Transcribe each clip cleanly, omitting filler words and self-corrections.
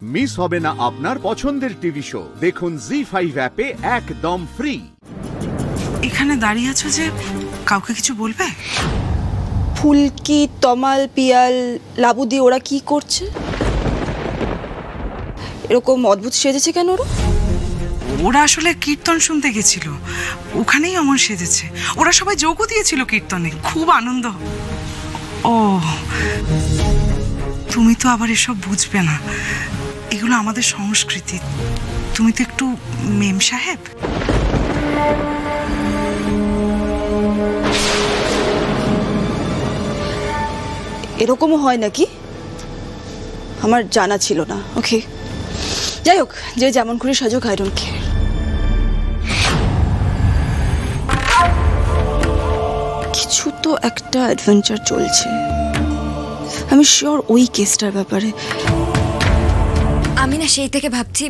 Miss হবে না আপনার পছন্দের টিভি শো। দেখুন জি5 অ্যাপে একদম ফ্রি। এখানে দাঁড়িয়ে আছো যে, কাউকে কিছু বলবে? ফুলকি, তমাল, পিয়াল, লাবুদি ওরা কি করছে? এরকম অদ্ভুত সেজেছে কেন ওরা? ওরা আসলে কীর্তন শুনতে গেছিল, ওখানেই অমন সেজেছে। ওরা সবাই যোগও দিয়েছিল কীর্তনে, খুব আনন্দ। ও, তুমি তো আবার এসব বুঝবে না, এগুলো আমাদের সংস্কৃতি। তুমি তো একটু মেম সাহেব। এরকমও হয় নাকি? আমার জানা ছিল না। ওকে, যাই হোক, যে যেমন করে সাজুক, আই ডোন্ট কেয়ার। কিছু তো একটা অ্যাডভেঞ্চার চলছে, আমি শিওর ওই কেসটার ব্যাপারে। আমি না সেই থেকে ভাবছি,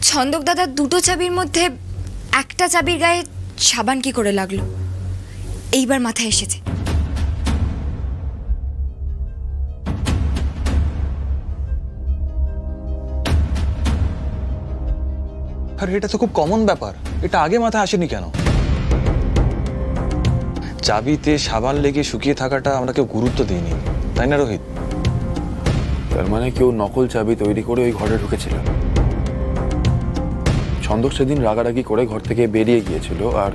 ছন্দক দাদার দুটো চাবির মধ্যে একটা চাবির গায়ে সাবান কি করে লাগলো, এইবার মাথায় এসেছে। আর এটা তো খুব কমন ব্যাপার, এটা আগে মাথায় আসেনি কেন? চাবিতে সাবান লেগে শুকিয়ে থাকাটা আমরা কেউ গুরুত্ব দিইনি, তাই না রোহিত? তার মানে কেউ নকল চাবি তৈরি করে ওই ঘরে ঢুকেছিল। ছন্দক সেদিন রাগারাগি করে ঘর থেকে বেরিয়ে গিয়েছিল, আর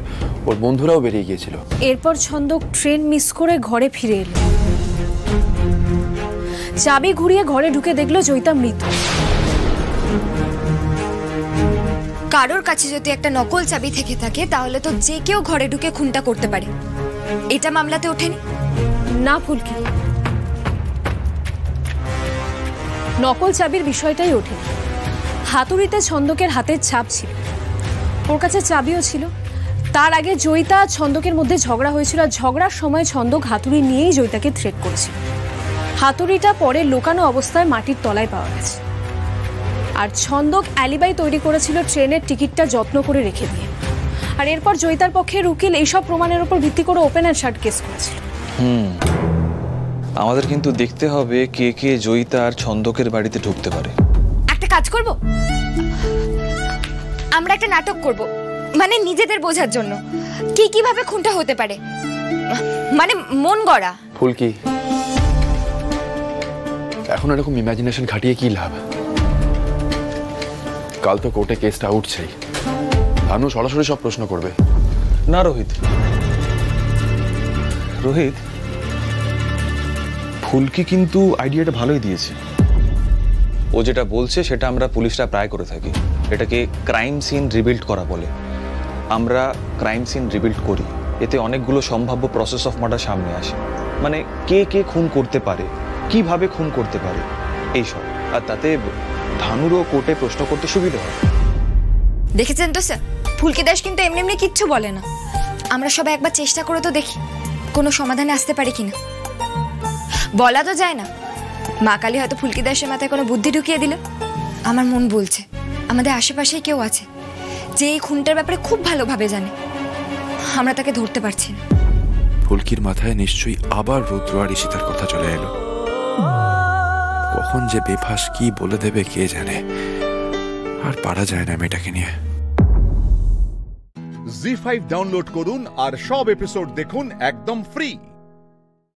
ওর বন্ধুরাও বেরিয়ে গিয়েছিল। এরপর ছন্দক ট্রেন মিস করে ঘরে ফিরে এলো। চাবি ঘুরিয়ে ঘরে ঢুকে দেখলো জয়িতা মৃত। কারোর কাছে যদি একটা নকল চাবি থেকে থাকে, তাহলে তো যে কেউ ঘরে ঢুকে খুনটা করতে পারে। এটা মামলাতে ওঠেনি? না ফুলকি, নকল চাবির বিষয়টাই ওঠেনি। হাতুড়িতে ছন্দকের হাতের ছাপ ছিল, ওর কাছে চাবিও ছিল। তার আগে জয়িতা ছন্দকের মধ্যে ঝগড়া হয়েছিল, আর ঝগড়ার সময় ছন্দক হাতুড়ি নিয়েই জয়িতাকে থ্রেট করেছিল। হাতুড়িটা পরে লোকানো অবস্থায় মাটির তলায় পাওয়া গেছে। আর ছন্দক অ্যালিবাই তৈরি করেছিল ট্রেনের টিকিটটা যত্ন করে রেখে দিয়ে। আর এরপর জয়িতার পক্ষের উকিল এইসব প্রমাণের উপর ভিত্তি করে ওপেন অ্যান্ড শাট কেস করেছিল। আমাদের কিন্তু দেখতে হবে কে কে জয়িতা আর ছন্দকের বাড়িতে ঢুকতে পারে। একটা কাজ করব, আমরা একটা নাটক করব, মানে নিজেদের বোঝার জন্য কি কিভাবে খুনটা হতে পারে, মানে মন গড়া। ফুলকি, এখন এরকম ইমাজিনেশন খাটিয়ে কি লাভ? কাল তো কোর্টে কেসটা উঠছেই, ভানু সরাসরি সব প্রশ্ন করবে। না রোহিত, রোহিত, ফুলকি কিন্তু আইডিয়াটা ভালোই দিয়েছে। ও যেটা বলছে সেটা আমরা পুলিশরা প্রায় করে থাকি, এটাকে ক্রাইম সিন রিবিল্ড করা বলে। আমরা ক্রাইম সিন রিবিল্ড করি, এতে অনেকগুলো সম্ভাব্য প্রসেস অফ মার্ডার সামনে আসে, মানে কে কে খুন করতে পারে, কিভাবে খুন করতে পারে, এইসব। আর তাতে ভানুরও কোর্টে প্রশ্ন করতে সুবিধা হয়। দেখেছেন তো স্যার, ফুলকি দাস কিন্তু এমনি এমনি কিচ্ছু বলে না। আমরা সবাই একবার চেষ্টা করে তো দেখি কোনো সমাধানে আসতে পারে কিনা। বলা তো যায় না, মা কালী হয়তো ফুলকি দাসের মাথায় কোনো বুদ্ধি ঢুকিয়ে দিল। আমার মন বলছে আমাদের আশেপাশেই কেউ আছে যে এই খুনটার ব্যাপারে খুব ভালোভাবে জানে, আমরা তাকে ধরতে পারছি না। ফুলকির মাথায় নিশ্চয়ই আবার রুদ্র আর ঈশিতার কথা চলে এলো। কখন যে বেফাস কি বলে দেবে কে জানে। আর পারা যায় না মেয়েটাকে নিয়ে। জি5 ডাউনলোড করুন আর সব এপিসোড দেখুন একদম ফ্রি।